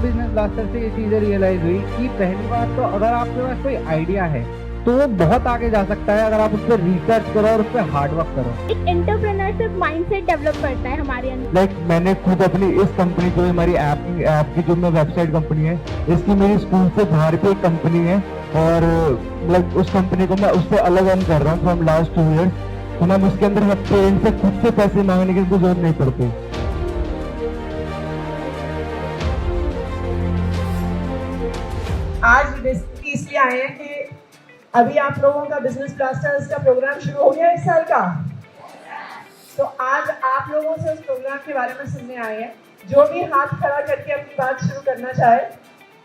Business blaster से ये चीज़ें रियलाइज हुई कि पहली बात तो अगर आपके पास कोई आइडिया है तो वो बहुत आगे जा सकता है अगर आप उस पर रिसर्च करो और उस पर हार्डवर्क करो। एक एंटरप्रेन्योरशिप माइंडसेट डेवलप करता है हमारे अंदर। लाइक मैंने खुद अपनी इस कंपनी जो हमारी ऐप की जो मैं वेबसाइट कंपनी है, इसकी मेरी स्कूल से बाहर पे एक कंपनी है और लाइक उस कंपनी को मैं उससे अलग अर्न कर रहा हूँ फ्रॉम लास्ट 2 years। तो मैम उसके अंदर पेरेंट्स से खुद से पैसे मांगने की जरूरत नहीं पड़ती। आज बेसिकली इसलिए आए हैं कि अभी आप लोगों का बिजनेस ब्लास्टर्स का प्रोग्राम शुरू हो गया इस साल का, तो आज आप लोगों से उस प्रोग्राम के बारे में सुनने आए हैं। जो भी हाथ खड़ा करके अपनी बात शुरू करना चाहे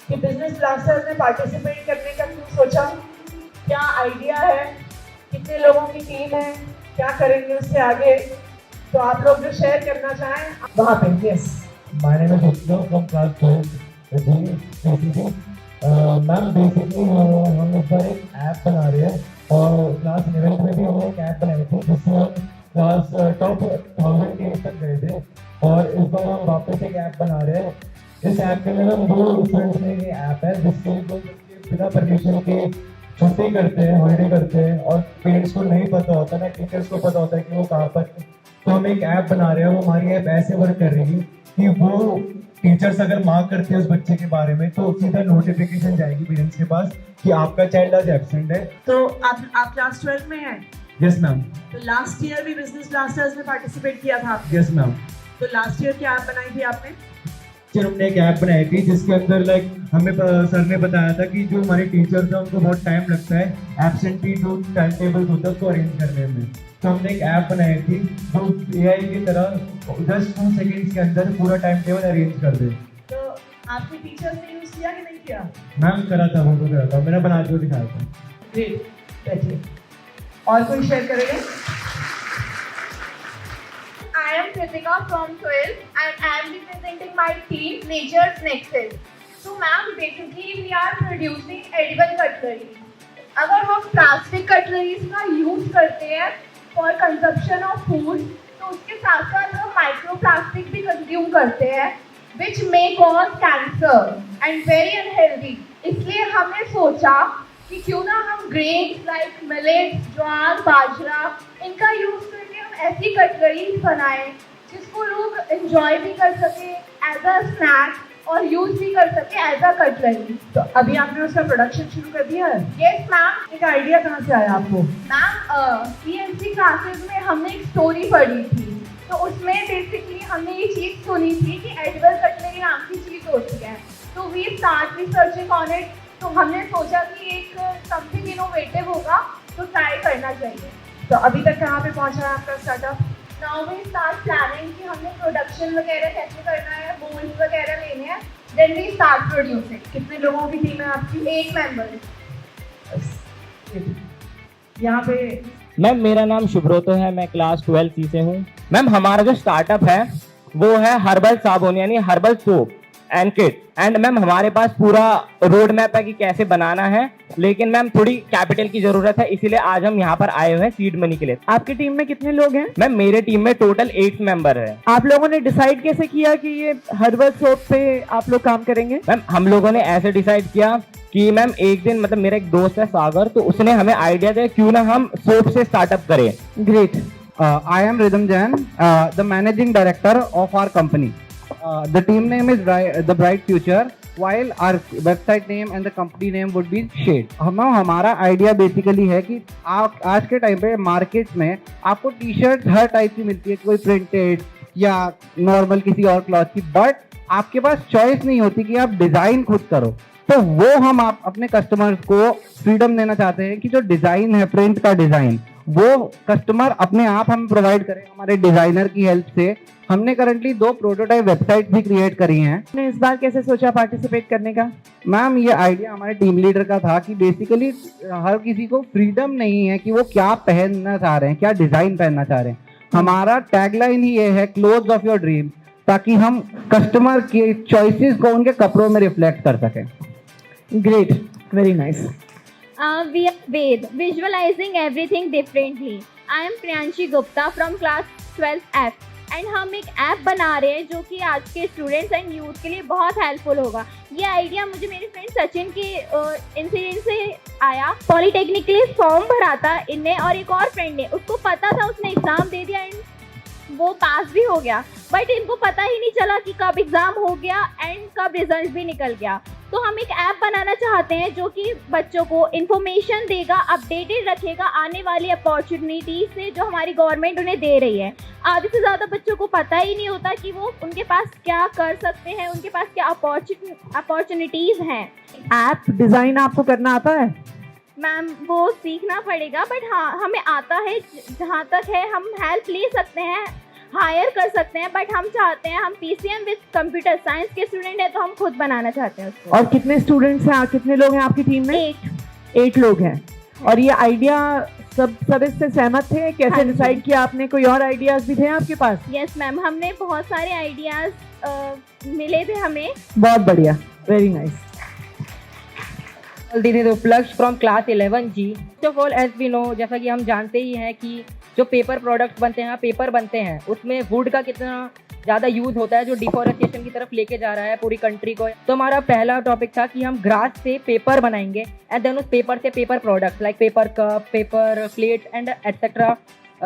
कि बिजनेस ब्लास्टर्स में पार्टिसिपेट करने का क्यों सोचा, क्या आइडिया है, कितने लोगों की टीम है, क्या करेंगे उससे आगे, तो आप लोग जो शेयर करना चाहें वहाँ पे। Yes, My name is Utsav from class 12 ma'am basically हम इस बार एक ऐप बना रहे हैं और क्लास 11 में भी हमने एक ऐप बनाई थी जिसमें हम क्लास टॉप 1000 के तक गए थे और इस बार हम वापस एक ऐप बना रहे हैं। इस ऐप के अंदर हम 2 स्टूडेंट्स में ये ऐप है जिससे लोग बिना परमिशन के छुट्टी करते हैं, हॉलीडे करते हैं और पेरेंट्स को नहीं पता होता, ना टीचर्स को पता होता है कि वो कहाँ पर। तो हम एक ऐप बना रहे हैं, वो हमारी ऐप ऐसे वर्क कर रही है कि वो टीचर्स अगर मार्क करते हैं उस बच्चे के बारे में तो सीधा नोटिफिकेशन जाएगी पेरेंट्स के पास कि आपका चाइल्ड आज एब्सेंट है। तो आप क्लास 12 में हैं? Yes ma'am. तो लास्ट ईयर भी बिजनेस ब्लास्टर्स में पार्टिसिपेट किया था आपने? Yes ma'am. तो लास्ट ईयर क्या ऐप बनाई थी आपने? फिर हमने एक ऐप बनाई थी जिसके अंदर लाइक हमें सर ने बताया था कि जो हमारे टीचर्स हैं उनको बहुत टाइम लगता है एब्सेंटी जो टाइम टेबल होता है उसको अरेंज करने में। तो हमने एक ऐप बनाई थी जो AI की तरह जस्ट 2 सेकेंड्स के अंदर पूरा टाइम टेबल अरेंज कर दे। तो आपके टीचर्स ने यूज किया कि नहीं किया? मैम करा था, वो तो करा था, मैंने बना के दिखाया था। ग्रेट, बैठिए। और कोई शेयर करेगा? I am Kritika from 12 and I am representing my team Nature's Nexus. So ma'am, basically we are producing edible cutlery. अगर हम प्लास्टिक कटलरीज का यूज करते हैं फॉर कंजप्शन ऑफ फूड तो उसके साथ साथ हम माइक्रो प्लास्टिक भी कंज्यूम करते हैं which may cause cancer and very unhealthy. इसलिए हमने सोचा कि क्यों ना हम grains like millets, jowar, bajra इनका यूज करके हम ऐसी कटलरी बनाएं जिसको लोग एंजॉय भी कर सके एज अ स्नैक और यूज भी कर सके एज अ कटलरी। तो अभी आपने उसका प्रोडक्शन शुरू कर दिया है? Yes ma'am. एक आइडिया कहाँ से आया आपको? मैम CNC क्लासेस में हमने एक स्टोरी पढ़ी थी तो उसमें बेसिकली हमने ये चीज़ सुनी थी कि एडिबल कटलरी नाम की चीज़ होती है। तो we start researching on it. तो हमने सोचा कि एक समथिंग इनोवेटिव होगा तो ट्राई करना चाहिए। तो अभी तक कहाँ पे पहुँचा है आपका startup? Now we start planning कि हमने प्रोडक्शन वगैरह कैसे करना है, मोल्ड्स वगैरह लेने हैं, देन वी स्टार्ट प्रोड्यूसिंग। कितने लोगों की टीम है आपकी? 8 मेंबर्स। यहाँ पे मैम मेरा नाम शुभ्रोतो है, मैं क्लास 12C से हूँ। मैम हमारा जो स्टार्टअप है वो है हर्बल साबुन यानी herbal soap and kit. And ma'am हमारे पास पूरा रोड मैप है कि कैसे बनाना है, लेकिन मैम थोड़ी कैपिटल की जरूरत है, इसीलिए आज हम यहाँ पर आए हुए हैं सीड मनी के लिए। आपकी टीम में कितने लोग हैं? मैम मेरे टीम में टोटल 8 मेंबर है। आप लोगों ने डिसाइड कैसे किया कि ये हर्बल सोप पे आप लोग काम करेंगे? मैम हम लोगों ने ऐसे डिसाइड किया कि मैम एक दिन मतलब मेरा एक दोस्त है सागर, तो उसने हमें आइडिया दिया क्यों ना हम सोप से स्टार्टअप करें। Great. I am Rhythm Jain, the managing director of our company. The team name is The Bright Future, while our website name and the company name would be Shade. हमारा idea basically है कि आज के time पे market में आपको T shirt हर type की मिलती है, कोई प्रिंटेड या नॉर्मल किसी और क्लॉथ की, बट आपके पास चॉइस नहीं होती कि आप डिज़ाइन खुद करो। तो वो हम आप अपने कस्टमर्स को फ्रीडम देना चाहते हैं कि जो डिज़ाइन है, प्रिंट का डिज़ाइन, वो कस्टमर अपने आप हम प्रोवाइड करें हमारे डिज़ाइनर की हेल्प से। हमने करंटली 2 प्रोटोटाइप वेबसाइट भी क्रिएट करी हैं। आपने इस बार कैसे सोचा पार्टिसिपेट करने का? मैम ये आइडिया हमारे टीम लीडर का था कि बेसिकली हर किसी को फ्रीडम नहीं है कि वो क्या पहनना चाह रहे हैं, क्या डिज़ाइन पहनना चाह रहे हैं। हमारा टैगलाइन ही ये है, क्लोथ्स ऑफ योर ड्रीम, ताकि हम कस्टमर के चॉइसेस को उनके कपड़ों में रिफ्लेक्ट कर सकें। Great, very nice. We are Ved, visualizing everything differently. I am Priyanshi Gupta from class 12F. And हम एक ऐप बना रहे हैं जो कि आज के स्टूडेंट्स एंड यूथ के लिए बहुत हेल्पफुल होगा। ये आइडिया मुझे मेरे फ्रेंड सचिन के इंसिडेंट से आया। पॉलीटेक्निक के लिए फॉर्म भरा था इनने और एक और फ्रेंड ने, उसको पता था, उसने एग्ज़ाम दे दिया एंड वो पास भी हो गया, बट इनको पता ही नहीं चला कि कब एग्ज़ाम हो गया एंड कब रिजल्ट भी निकल गया। तो हम एक ऐप बनाना चाहते हैं जो कि बच्चों को इन्फॉर्मेशन देगा, अपडेटेड रखेगा आने वाली अपॉर्चुनिटी से जो हमारी गवर्नमेंट उन्हें दे रही है। आधे से ज़्यादा बच्चों को पता ही नहीं होता कि वो उनके पास क्या कर सकते हैं, उनके पास क्या अपॉर्चुनिटीज़ हैं। ऐप डिजाइन आपको करना आता है? मैम वो सीखना पड़ेगा, बट हाँ हमें आता है, जहाँ तक है हम हेल्प ले सकते हैं, हायर कर सकते हैं, बट हम चाहते हैं, हम PCM विद कंप्यूटर साइंस के स्टूडेंट हैं तो हम खुद बनाना चाहते हैं उसको। और कितने स्टूडेंट्स हैं, कितने लोग हैं आपकी टीम में? 8 लोग हैं। और ये आइडिया सब इससे सहमत थे? कैसे हाँ जी। डिसाइड किया आपने? कोई और आइडियाज भी थे आपके पास? यस मैम, हमने बहुत सारे आइडियाज़ मिले थे हमें। बहुत बढ़िया, very nice. This is Uplaksh from class 11G. First of all, as we know, जैसा कि हम जानते ही हैं कि जो पेपर प्रोडक्ट्स बनते हैं, पेपर बनते हैं, उसमें वुड का कितना ज़्यादा यूज़ होता है जो डिफॉरेस्टेशन की तरफ लेके जा रहा है पूरी कंट्री को। तो हमारा पहला टॉपिक था कि हम ग्रास से पेपर बनाएंगे एंड देन उस पेपर से paper products like paper cup, paper plate and etcetera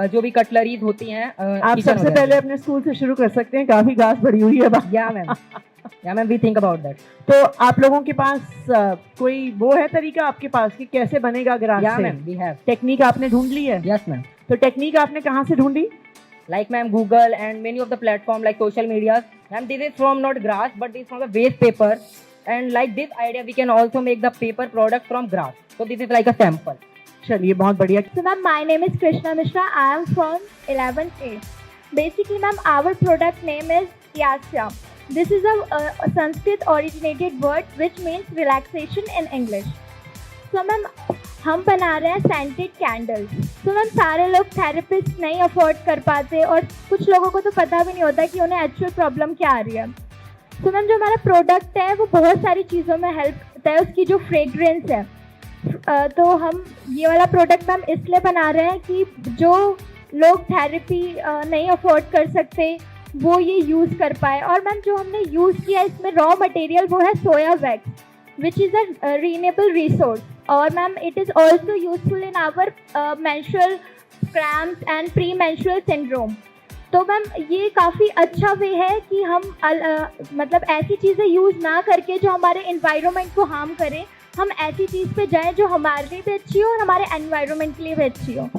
जो भी कटलरीज होती हैं। आप सबसे पहले अपने स्कूल से शुरू कर सकते हैं, काफी घास पड़ी हुई है। या ma'am we think about that. तो आप लोगों के पास कोई वो है तरीका आपके पास कि कैसे बनेगा ग्रास या से? Ma'am we have. टेक्निक आपने ढूंढ ली है? Yes ma'am. तो टेक्निक आपने कहाँ से ढूंढी? Like ma'am, Google and many of the platform like social media. Ma'am, this is from not grass, but this is from the waste paper. And like this idea, we can also make the paper product from grass. So this is like a sample. चलिए, बहुत बढ़िया। So ma'am, my name is Krishna Mishra. I am from 11th A. Basically ma'am, our product name is Yasya. This is a Sanskrit originated word which means relaxation in English. So ma'am, हम बना रहे हैं scented candles. तो ma'am सारे लोग therapist नहीं afford कर पाते और कुछ लोगों को तो पता भी नहीं होता कि उन्हें एक्चुअल प्रॉब्लम क्या आ रही है। तो मैम जो हमारा प्रोडक्ट है वो बहुत सारी चीज़ों में हेल्प करता है, उसकी जो फ्रेग्रेंस है। तो हम ये वाला प्रोडक्ट मैम इसलिए बना रहे हैं कि जो लोग थेरेपी नहीं अफोर्ड कर सकते वो ये यूज़ कर पाए। और मैम जो हमने यूज़ किया इसमें रॉ मटेरियल वो है soya wax which is a renewable resource. और ma'am it is also useful in our menstrual cramps and premenstrual syndrome. तो मैम ये काफ़ी अच्छा वे है कि हम मतलब ऐसी चीज़ें यूज़ ना करके जो हमारे environment को हार्म करें, हम ऐसी चीज़ पे जाएं जो हमारे लिए भी अच्छी हो और हमारे environment के लिए भी अच्छी हो।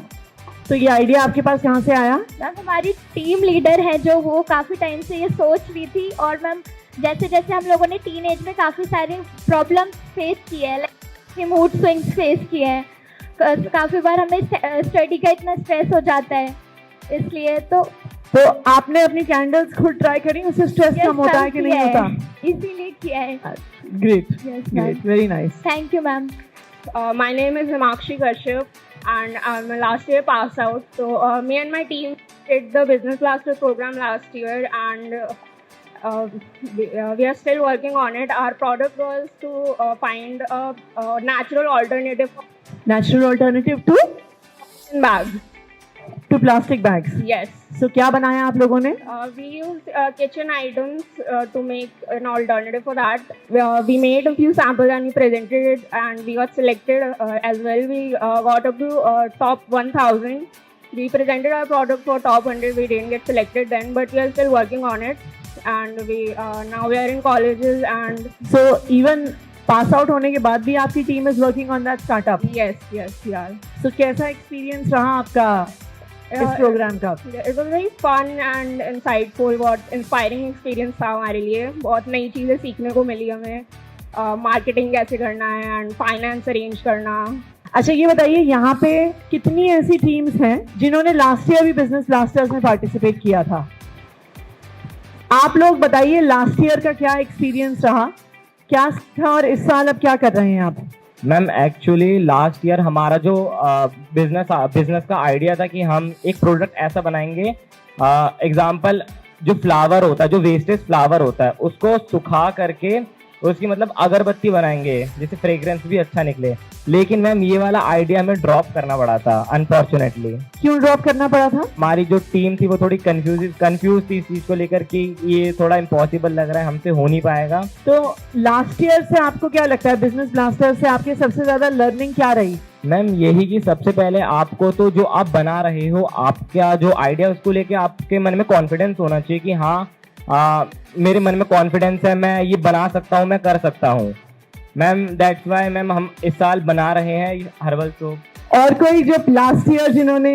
तो ये आइडिया आपके पास कहाँ से आया? मैम हमारी टीम लीडर है जो वो काफ़ी टाइम से ये सोच रही थी। और मैम जैसे जैसे हम लोगों ने टीन एज में काफ़ी सारे प्रॉब्लम फेस किए हैं, लाइक मूड स्विंग्स फेस किए हैं, काफ़ी बार हमें स्टडी का इतना स्ट्रेस हो जाता है, इसलिए तो आपने अपनी कैंडल्स खुद ट्राई करी, उससे स्ट्रेस कम होता है कि नहीं होता? इसीलिए किया है। Great, great, very nice. Thank you ma'am. My name is Himakshi Kashyap and I'm a last year pass out. So me and my team did the business blaster program last year and we are still working on it. Our product was to find a natural alternative Natural alternative to bag. To plastic bags. Yes. So क्या बनाया आप लोगों ने? We used kitchen items to make an alternative for that. We made a few samples and we presented it and we got selected as well. We got up to top 1000. We presented our product for top 100. We didn't get selected then, but we are still working on it. And we now we are in colleges and so even pass out होने के बाद भी आपकी team is working on that startup. yes we are. So कैसा experience रहा आपका इस programme का? It was very fun and insightful. बहुत inspiring experience था हमारे लिए। बहुत नई चीज़ें सीखने को मिली हमें, मार्केटिंग कैसे करना है एंड फाइनेंस अरेंज करना। अच्छा ये बताइए, यहाँ पे कितनी ऐसी टीम्स हैं जिन्होंने लास्ट ईयर भी बिजनेस ब्लास्टर्स में पार्टिसिपेट किया था? आप लोग बताइए लास्ट ईयर का क्या एक्सपीरियंस रहा, क्या था और इस साल अब क्या कर रहे हैं आप? मैम एक्चुअली लास्ट ईयर हमारा जो बिजनेस का आइडिया था कि हम एक प्रोडक्ट ऐसा बनाएंगे, एग्जांपल जो फ्लावर होता है, जो वेस्टेज फ्लावर होता है, उसको सुखा करके उसकी मतलब अगरबत्ती बनाएंगे जिससे फ्रेग्रेंस भी अच्छा निकले। लेकिन मैम ये वाला आइडिया हमें ड्रॉप करना पड़ा था अनफॉर्चुनेटली। क्यों ड्रॉप करना पड़ा था? हमारी जो टीम थी वो थोड़ी कंफ्यूज थी इस चीज को लेकर कि ये थोड़ा इम्पॉसिबल लग रहा है, हमसे हो नहीं पाएगा। तो लास्ट ईयर से आपको क्या लगता है, बिजनेस ब्लास्टर से आपके सबसे ज्यादा लर्निंग क्या रही? मैम यही कि सबसे पहले आपको तो जो आप बना रहे हो, आपका जो आइडिया उसको लेके आपके मन में कॉन्फिडेंस होना चाहिए कि हाँ मेरे मन में कॉन्फिडेंस है, मैं ये बना सकता हूँ, मैं कर सकता हूँ। मैम दैट्स वाई मैम हम इस साल बना रहे हैं हर्बल सोप। और कोई जो लास्ट ईयर जिन्होंने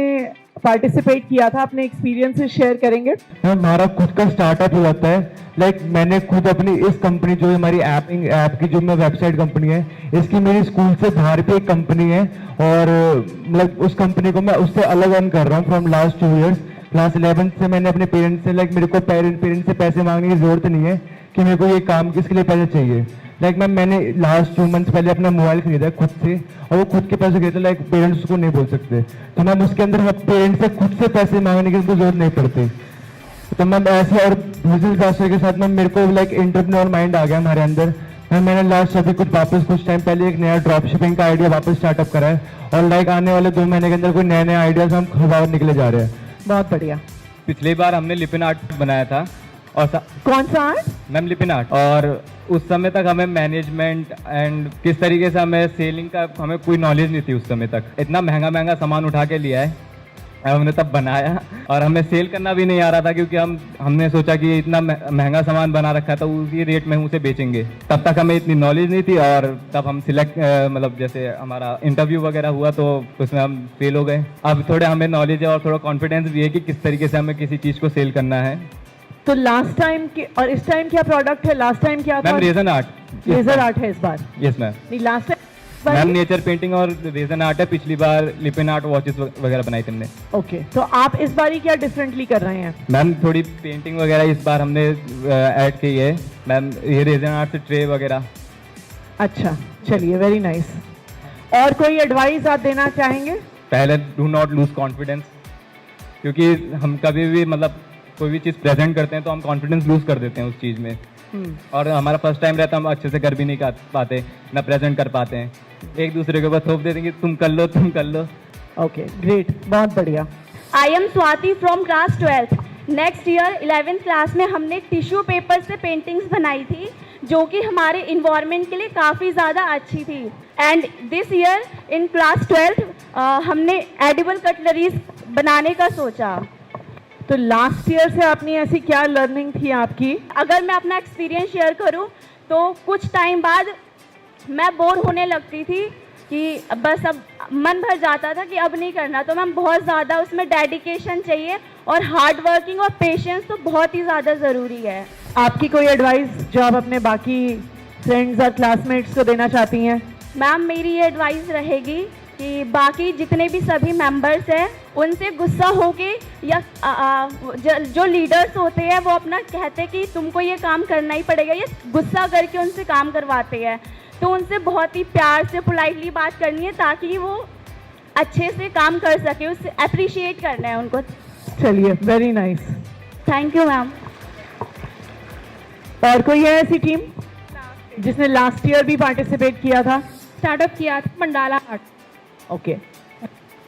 पार्टिसिपेट किया था अपने एक्सपीरियंसेस शेयर करेंगे? हमारा खुद का स्टार्टअप हो जाता है। लाइक मैंने खुद अपनी इस कंपनी जो हमारी ऐप की जो मैं वेबसाइट कंपनी है, इसकी मेरी स्कूल से बाहर भी एक कंपनी है और मतलब उस कंपनी को मैं उससे अलग अर्न कर रहा हूँ फ्रॉम लास्ट 2 years। क्लास 11 से मैंने अपने पेरेंट्स से मेरे को पेरेंट्स से पैसे मांगने की जरूरत नहीं है कि मेरे को ये काम किसके लिए पैसे चाहिए। लाइक मैम मैंने लास्ट 2 months पहले अपना मोबाइल खरीदा खुद से और वो खुद के पैसे खरीदते, लाइक पेरेंट्स को नहीं बोल सकते। तो मैम उसके अंदर पेरेंट्स से खुद से पैसे मांगने की जरूरत नहीं पड़ती। तो मैम ऐसे और बिजनेस ब्लास्टर के साथ मैम मेरे को लाइक एंटरप्रेन्योर माइंड आ गया हमारे अंदर। मैम मैंने लास्ट अभी कुछ टाइम पहले एक नया ड्रॉप शिपिंग का आइडिया वापस स्टार्टअप करा है और लाइक आने वाले 2 महीने के अंदर कोई नए आइडियाज हम बाहर निकले जा रहे हैं। बहुत बढ़िया। पिछली बार हमने लिपिन आर्ट बनाया था और कौन सा आर्ट? Ma'am Lipin art. और उस समय तक हमें मैनेजमेंट एंड किस तरीके से हमें सेलिंग का हमें कोई नॉलेज नहीं थी उस समय तक। इतना महंगा सामान उठा के लिया है हमने तब बनाया और हमें सेल करना भी नहीं आ रहा था क्योंकि हमने सोचा कि इतना महंगा सामान बना रखा था उसी रेट में हम उसे बेचेंगे। तब तक हमें इतनी नॉलेज नहीं थी और तब हम सिलेक्ट मतलब जैसे हमारा इंटरव्यू वगैरह हुआ तो उसमें हम फेल हो गए। अब थोड़े हमें नॉलेज है और थोड़ा कॉन्फिडेंस भी है कि किस तरीके से हमें किसी चीज़ को सेल करना है। तो लास्ट टाइम के और इस टाइम क्या प्रोडक्ट है? लास्ट टाइम क्या था? Ma'am resin art. Laser art है इस बार? Yes ma'am. नहीं last time ma'am nature painting और रेजन आर्ट है। पिछली बार लिपिन आर्ट वॉचेस वगैरह बनाई थी हमने। ओके, तो आप इस बार ही क्या डिफरेंटली कर रहे हैं? मैम थोड़ी पेंटिंग वगैरह इस बार हमने ऐड की है मैम, ये रेजन आर्ट से ट्रे वगैरह। अच्छा चलिए, वेरी नाइस। और कोई एडवाइस आप देना चाहेंगे? पहले डू नॉट लूज कॉन्फिडेंस, क्योंकि हम कभी भी मतलब कोई भी चीज़ प्रेजेंट करते हैं तो हम कॉन्फिडेंस लूज कर देते हैं उस चीज़ में। और हमारा फर्स्ट टाइम रहता है, हम अच्छे से कर भी नहीं पाते, ना प्रेजेंट कर पाते हैं, एक दूसरे के ऊपर थोप देते हैं कि तुम कर लो। ओके ग्रेट, बहुत बढ़िया। I am Swati from class 12th। Next year 11th class में हमने टिश्यू पेपर से पेंटिंग्स बनाई थी जो कि हमारे इन्वायरमेंट के लिए काफ़ी ज़्यादा अच्छी थी। And this year in class 12th हमने एडिबल कटलरीज बनाने का सोचा। तो लास्ट ईयर से अपनी ऐसी क्या लर्निंग थी आपकी? अगर मैं अपना एक्सपीरियंस शेयर करूं तो कुछ टाइम बाद मैं बोर होने लगती थी कि बस अब मन भर जाता था कि अब नहीं करना। तो मैम बहुत ज़्यादा उसमें डेडिकेशन चाहिए और हार्ड वर्किंग और पेशेंस तो बहुत ही ज़्यादा ज़रूरी है। आपकी कोई एडवाइस जो आप अपने बाकी फ्रेंड्स और क्लासमेट्स को देना चाहती हैं? मैम मेरी ये एडवाइस रहेगी कि बाकी जितने भी सभी मेंबर्स हैं उनसे गुस्सा होके या जो लीडर्स होते हैं वो अपना कहते हैं कि तुमको ये काम करना ही पड़ेगा, ये गुस्सा करके उनसे काम करवाते हैं। तो उनसे बहुत ही प्यार से पोलाइटली बात करनी है ताकि वो अच्छे से काम कर सके, उससे अप्रिशिएट करना है उनको। चलिए, very nice, thank you ma'am. और कोई है ऐसी टीम जिसने लास्ट ईयर भी पार्टिसिपेट किया था? स्टार्टअप किया था मंडाला आर्ट। ओके।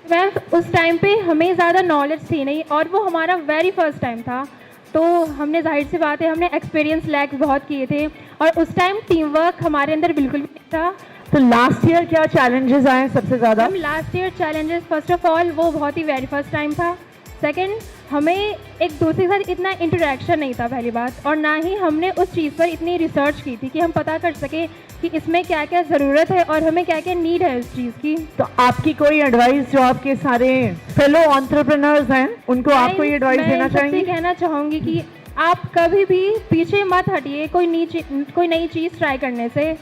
मैम उस टाइम पे हमें ज़्यादा नॉलेज थी नहीं और वो हमारा वेरी फर्स्ट टाइम था, तो हमने जाहिर सी बात है हमने एक्सपीरियंस लैक्स बहुत किए थे और उस टाइम टीम वर्क हमारे अंदर बिल्कुल भी नहीं था। तो लास्ट ईयर क्या चैलेंजेस आए सबसे ज़्यादा? हम last year challenges first of all वो बहुत ही वेरी फर्स्ट टाइम था। सेकंड, हमें एक दूसरे के साथ इतना इंटरेक्शन नहीं था पहली बात, और ना ही हमने उस चीज़ पर इतनी रिसर्च की थी कि हम पता कर सके कि इसमें क्या क्या ज़रूरत है और हमें क्या क्या नीड है उस चीज़ की। तो आपकी कोई एडवाइस जो आपके सारे फेलो एंटरप्रेन्योर्स हैं उनको आप कोई एडवाइस देना चाहेंगे? मैं कहना चाहूँगी कि आप कभी भी पीछे मत हटिए कोई नई चीज़ ट्राई करने से।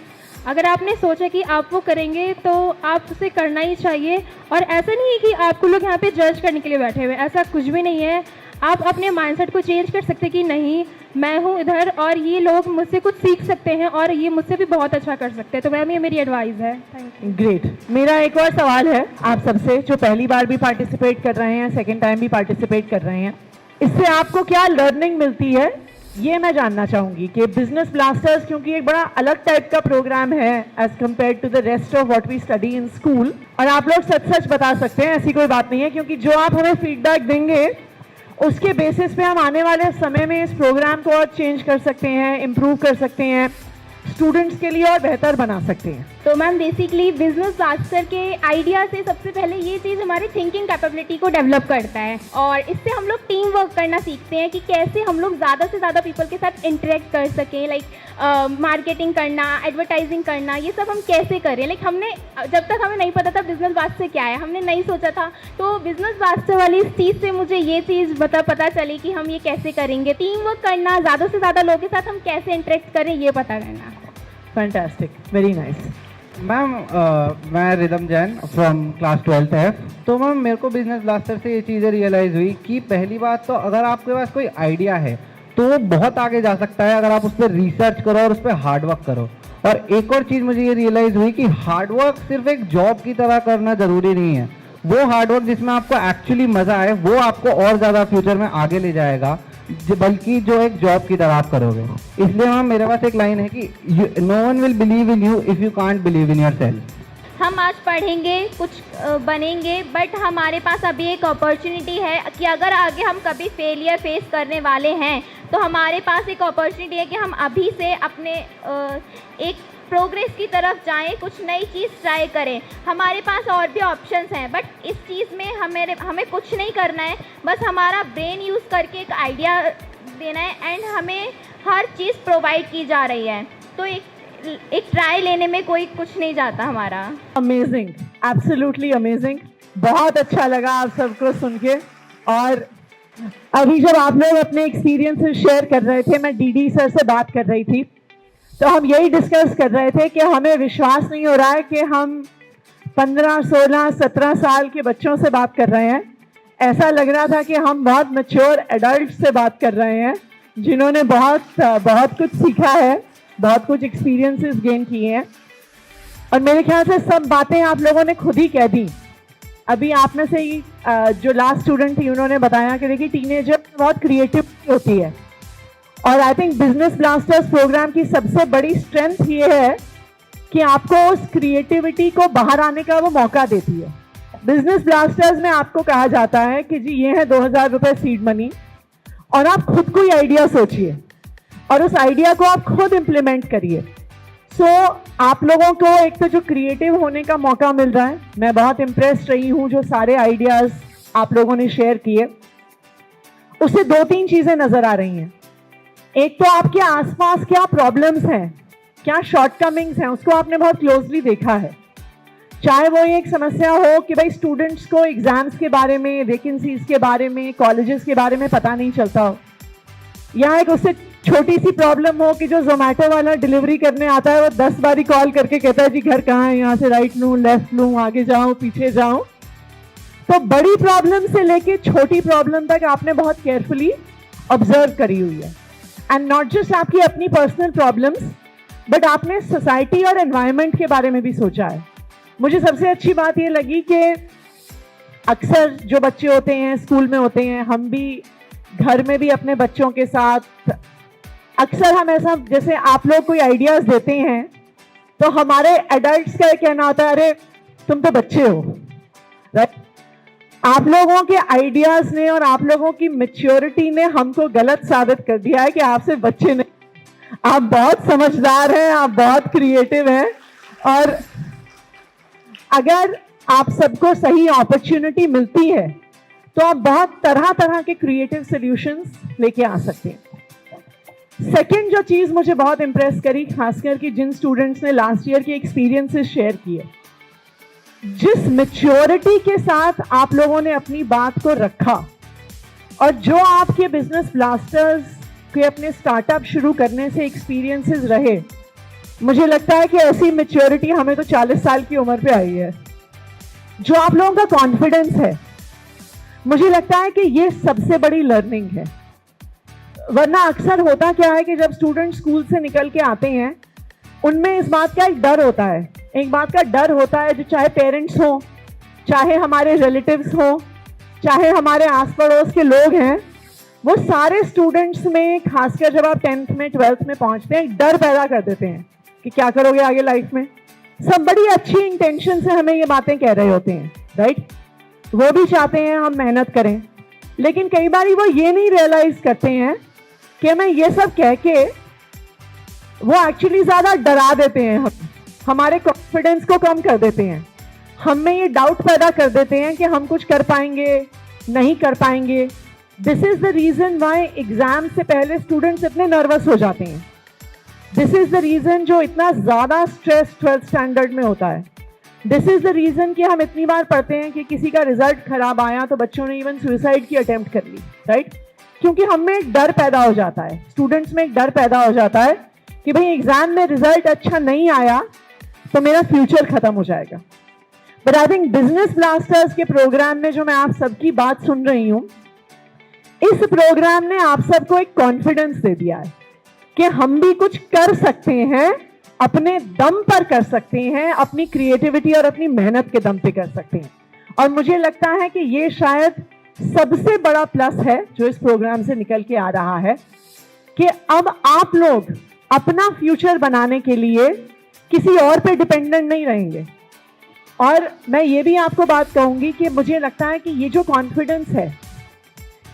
अगर आपने सोचा कि आप वो करेंगे तो आप उसे करना ही चाहिए। और ऐसा नहीं है कि आपको लोग यहाँ पे जज करने के लिए बैठे हुए, ऐसा कुछ भी नहीं है। आप अपने माइंडसेट को चेंज कर सकते कि नहीं, मैं हूँ इधर और ये लोग मुझसे कुछ सीख सकते हैं और ये मुझसे भी बहुत अच्छा कर सकते हैं। तो मैम ये मेरी एडवाइस है। Thank you. ग्रेट। मेरा एक और सवाल है आप सबसे, जो पहली बार भी पार्टिसिपेट कर रहे हैं, सेकेंड टाइम भी पार्टिसिपेट कर रहे हैं, इससे आपको क्या लर्निंग मिलती है ये मैं जानना चाहूँगी कि बिजनेस ब्लास्टर्स क्योंकि एक बड़ा अलग टाइप का प्रोग्राम है as compare to the rest of what we study in school, और आप लोग सच सच बता सकते हैं, ऐसी कोई बात नहीं है, क्योंकि जो आप हमें फीडबैक देंगे उसके बेसिस पे हम आने वाले समय में इस प्रोग्राम को और चेंज कर सकते हैं, इम्प्रूव कर सकते हैं, स्टूडेंट्स के लिए और बेहतर बना सकते हैं। तो मैम बेसिकली बिजनेस ब्लास्टर के आइडिया से सबसे पहले ये चीज़ हमारी थिंकिंग कैपेबिलिटी को डेवलप करता है, और इससे हम लोग टीम वर्क करना सीखते हैं कि कैसे हम लोग ज़्यादा से ज़्यादा पीपल के साथ इंटरेक्ट कर सकें, लाइक मार्केटिंग करना, एडवर्टाइजिंग करना, ये सब हम कैसे करें। लाइक हमने जब तक हमें नहीं पता था बिजनेस ब्लास्टर क्या है, हमने नहीं सोचा था, तो बिजनेस ब्लास्टर वाली इस चीज़ से मुझे ये चीज़ पता चली कि हम ये कैसे करेंगे, टीम वर्क करना, ज़्यादा से ज़्यादा लोगों के साथ हम कैसे इंटरेक्ट करें ये पता करना। Fantastic, very nice. मैम मैं rhythm Jain from class 12th F। तो मैम मेरे को बिजनेस ब्लास्टर से ये चीज़ें रियलाइज़ हुई कि पहली बात तो अगर आपके पास कोई आइडिया है तो वो बहुत आगे जा सकता है अगर आप उस पर रिसर्च करो और उस पर हार्डवर्क करो। और एक और चीज़ मुझे ये रियलाइज़ हुई कि हार्डवर्क सिर्फ एक जॉब की तरह करना ज़रूरी नहीं है। वो हार्डवर्क जिसमें आपको एक्चुअली मज़ा आए वो आपको और ज़्यादा फ्यूचर में आगे ले जाएगा, बल्कि जो एक जॉब की तरह आप करोगे। इसलिए मैम मेरे पास एक लाइन है कि no one will believe in you if you can't believe in yourself. हम आज पढ़ेंगे, कुछ बनेंगे, बट हमारे पास अभी एक अपॉर्चुनिटी है कि अगर आगे हम कभी फेलियर फेस करने वाले हैं तो हमारे पास एक अपॉर्चुनिटी है कि हम अभी से अपने एक प्रोग्रेस की तरफ जाएं, कुछ नई चीज़ ट्राई करें। हमारे पास और भी ऑप्शंस हैं, बट इस चीज़ में हमें कुछ नहीं करना है, बस हमारा ब्रेन यूज़ करके एक आइडिया देना है, एंड हमें हर चीज़ प्रोवाइड की जा रही है। तो एक ट्राई लेने में कोई कुछ नहीं जाता हमारा। अमेजिंग, एब्सोल्युटली अमेजिंग, बहुत अच्छा लगा आप सबको सुन के। और अभी जब आप लोग अपने एक्सपीरियंसेस शेयर कर रहे थे, मैं डीडी सर से बात कर रही थी, तो हम यही डिस्कस कर रहे थे कि हमें विश्वास नहीं हो रहा है कि हम 15, 16, 17 साल के बच्चों से बात कर रहे हैं। ऐसा लग रहा था कि हम बहुत मैच्योर एडल्ट से बात कर रहे हैं जिन्होंने बहुत कुछ सीखा है, बहुत कुछ एक्सपीरियंसेस गेन किए हैं। और मेरे ख्याल से सब बातें आप लोगों ने खुद ही कह दी। अभी आप में से ही जो लास्ट स्टूडेंट थी उन्होंने बताया कि देखिए टीनेजर बहुत क्रिएटिविटी होती है, और I think business blasters program की सबसे बड़ी स्ट्रेंथ ये है कि आपको उस क्रिएटिविटी को बाहर आने का वो मौका देती है। बिजनेस ब्लास्टर्स में आपको कहा जाता है कि जी ये है 2000 रुपये सीड मनी, और आप खुद कोई आइडिया सोचिए और उस आइडिया को आप खुद इम्प्लीमेंट करिए। सो आप लोगों को एक तो जो क्रिएटिव होने का मौका मिल रहा है, मैं बहुत इम्प्रेस्ड रही हूँ जो सारे आइडियाज़ आप लोगों ने शेयर किए। उससे 2-3 चीज़ें नज़र आ रही हैं। एक तो आपके आसपास क्या प्रॉब्लम्स हैं, क्या शॉर्टकमिंग्स हैं, उसको आपने बहुत क्लोजली देखा है। चाहे वो एक समस्या हो कि भाई स्टूडेंट्स को एग्जाम्स के बारे में, वैकेंसीज के बारे में, कॉलेजेस के बारे में पता नहीं चलता हो, या एक उससे छोटी सी प्रॉब्लम हो कि जो जोमेटो वाला डिलीवरी करने आता है वो 10 बारी कॉल करके कहता है जी घर कहाँ है, यहाँ से राइट लूँ, लेफ्ट लूँ, आगे जाऊँ, पीछे जाऊँ। तो बड़ी प्रॉब्लम से लेके छोटी प्रॉब्लम तक आपने बहुत केयरफुली ऑब्जर्व करी हुई है। एंड नॉट जस्ट आपकी अपनी पर्सनल प्रॉब्लम्स, बट आपने सोसाइटी और एनवायरनमेंट के बारे में भी सोचा है। मुझे सबसे अच्छी बात ये लगी कि अक्सर जो बच्चे होते हैं स्कूल में होते हैं, हम भी घर में भी अपने बच्चों के साथ अक्सर हम ऐसा, जैसे आप लोग कोई आइडियाज़ देते हैं तो हमारे एडल्ट्स का कहना होता है अरे तुम तो बच्चे हो, राइट। आप लोगों के आइडियाज़ ने और आप लोगों की मैच्योरिटी ने हमको गलत साबित कर दिया है कि आप सिर्फ बच्चे नहीं, आप बहुत समझदार हैं, आप बहुत क्रिएटिव हैं, और अगर आप सबको सही अपॉर्चुनिटी मिलती है तो आप बहुत तरह तरह के क्रिएटिव सॉल्यूशंस लेके आ सकते हैं। सेकंड जो चीज़ मुझे बहुत इम्प्रेस करी, खासकर कि जिन स्टूडेंट्स ने लास्ट ईयर के एक्सपीरियंसेस शेयर किए, जिस मैच्योरिटी के साथ आप लोगों ने अपनी बात को रखा, और जो आपके बिजनेस ब्लास्टर्स के अपने स्टार्टअप शुरू करने से एक्सपीरियंसेस रहे, मुझे लगता है कि ऐसी मैच्योरिटी हमें तो 40 साल की उम्र पे आई है। जो आप लोगों का कॉन्फिडेंस है, मुझे लगता है कि ये सबसे बड़ी लर्निंग है। वरना अक्सर होता क्या है कि जब स्टूडेंट स्कूल से निकल के आते हैं उनमें इस बात का एक डर होता है, एक बात का डर होता है, जो चाहे पेरेंट्स हों, चाहे हमारे रिलेटिव्स हों, चाहे हमारे आस पड़ोस के लोग हैं, वो सारे स्टूडेंट्स में, खासकर जब आप 10th में 12th में पहुंचते हैं, डर पैदा कर देते हैं कि क्या करोगे आगे लाइफ में। सब बड़ी अच्छी इंटेंशन से हमें ये बातें कह रहे होते हैं, राइट। वो भी चाहते हैं हम मेहनत करें, लेकिन कई बार वो ये नहीं रियलाइज करते हैं कि मैं ये सब कह के वो एक्चुअली ज्यादा डरा देते हैं, हमारे कॉन्फिडेंस को कम कर देते हैं, हम में ये डाउट पैदा कर देते हैं कि हम कुछ कर पाएंगे नहीं कर पाएंगे। This is the reason why exam से पहले स्टूडेंट्स इतने नर्वस हो जाते हैं। दिस इज द रीजन जो इतना ज्यादा स्ट्रेस 12th स्टैंडर्ड में होता है। दिस इज द रीजन कि हम इतनी बार पढ़ते हैं कि किसी का रिजल्ट खराब आया तो बच्चों ने इवन सुसाइड की अटेम्प्ट कर ली, राइट। क्योंकि हम में एक डर पैदा हो जाता है, स्टूडेंट्स में एक डर पैदा हो जाता है कि भाई एग्जाम में रिजल्ट अच्छा नहीं आया तो मेरा फ्यूचर खत्म हो जाएगा। But I think business blasters के प्रोग्राम में जो मैं आप सबकी बात सुन रही हूं, इस प्रोग्राम ने आप सबको एक कॉन्फिडेंस दे दिया है कि हम भी कुछ कर सकते हैं, अपने दम पर कर सकते हैं, अपनी क्रिएटिविटी और अपनी मेहनत के दम पे कर सकते हैं। और मुझे लगता है कि ये शायद सबसे बड़ा प्लस है जो इस प्रोग्राम से निकल के आ रहा है कि अब आप लोग अपना फ्यूचर बनाने के लिए किसी और पे डिपेंडेंट नहीं रहेंगे। और मैं ये भी आपको बात कहूंगी कि मुझे लगता है कि ये जो कॉन्फिडेंस है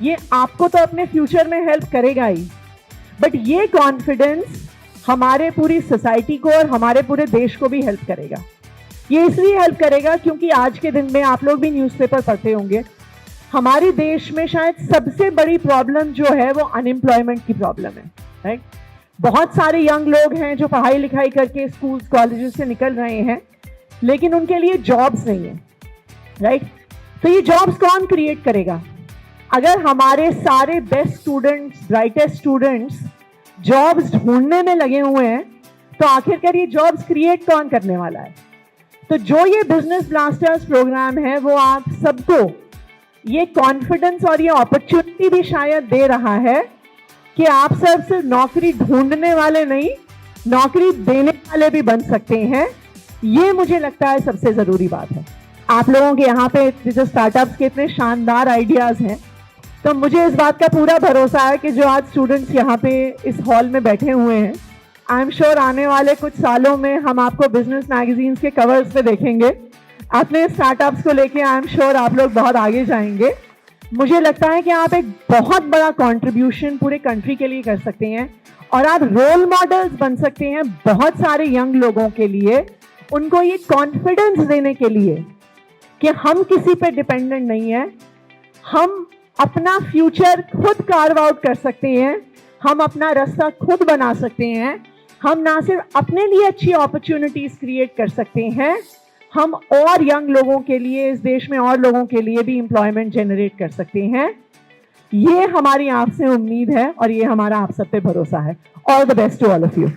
ये आपको तो अपने फ्यूचर में हेल्प करेगा ही, बट ये कॉन्फिडेंस हमारे पूरी सोसाइटी को और हमारे पूरे देश को भी हेल्प करेगा। ये इसलिए हेल्प करेगा क्योंकि आज के दिन में आप लोग भी न्यूज़पेपर पढ़ते होंगे, हमारे देश में शायद सबसे बड़ी प्रॉब्लम जो है वो अनएम्प्लॉयमेंट की प्रॉब्लम है, राइट। बहुत सारे यंग लोग हैं जो पढ़ाई लिखाई करके स्कूल्स कॉलेजेस से निकल रहे हैं, लेकिन उनके लिए जॉब्स नहीं है, राइट। तो ये जॉब्स कौन क्रिएट करेगा? अगर हमारे सारे best students, brightest students jobs ढूंढने में लगे हुए हैं तो आखिरकार ये जॉब्स क्रिएट कौन करने वाला है? तो जो ये बिजनेस ब्लास्टर्स प्रोग्राम है वो आप सबको ये कॉन्फिडेंस और ये अपॉर्चुनिटी भी शायद दे रहा है कि आप सब सिर्फ नौकरी ढूंढने वाले नहीं, नौकरी देने वाले भी बन सकते हैं। ये मुझे लगता है सबसे जरूरी बात है। आप लोगों के यहाँ पे जो स्टार्टअप्स के इतने शानदार आइडियाज हैं, तो मुझे इस बात का पूरा भरोसा है कि जो आज स्टूडेंट्स यहाँ पे इस हॉल में बैठे हुए हैं, आई एम श्योर आने वाले कुछ सालों में हम आपको बिजनेस मैगजीन्स के कवर्स पे देखेंगे। अपने स्टार्टअप्स को लेके आई एम श्योर आप लोग बहुत आगे जाएंगे। मुझे लगता है कि आप एक बहुत बड़ा कंट्रीब्यूशन पूरे कंट्री के लिए कर सकते हैं और आप रोल मॉडल्स बन सकते हैं बहुत सारे यंग लोगों के लिए, उनको ये कॉन्फिडेंस देने के लिए कि हम किसी पे डिपेंडेंट नहीं है, हम अपना फ्यूचर खुद कार्व आउट कर सकते हैं, हम अपना रास्ता खुद बना सकते हैं, हम ना सिर्फ अपने लिए अच्छी अपॉर्चुनिटीज क्रिएट कर सकते हैं, हम और यंग लोगों के लिए, इस देश में और लोगों के लिए भी एम्प्लॉयमेंट जनरेट कर सकते हैं। ये हमारी आपसे उम्मीद है और ये हमारा आप सब पे भरोसा है। All the best to all of you.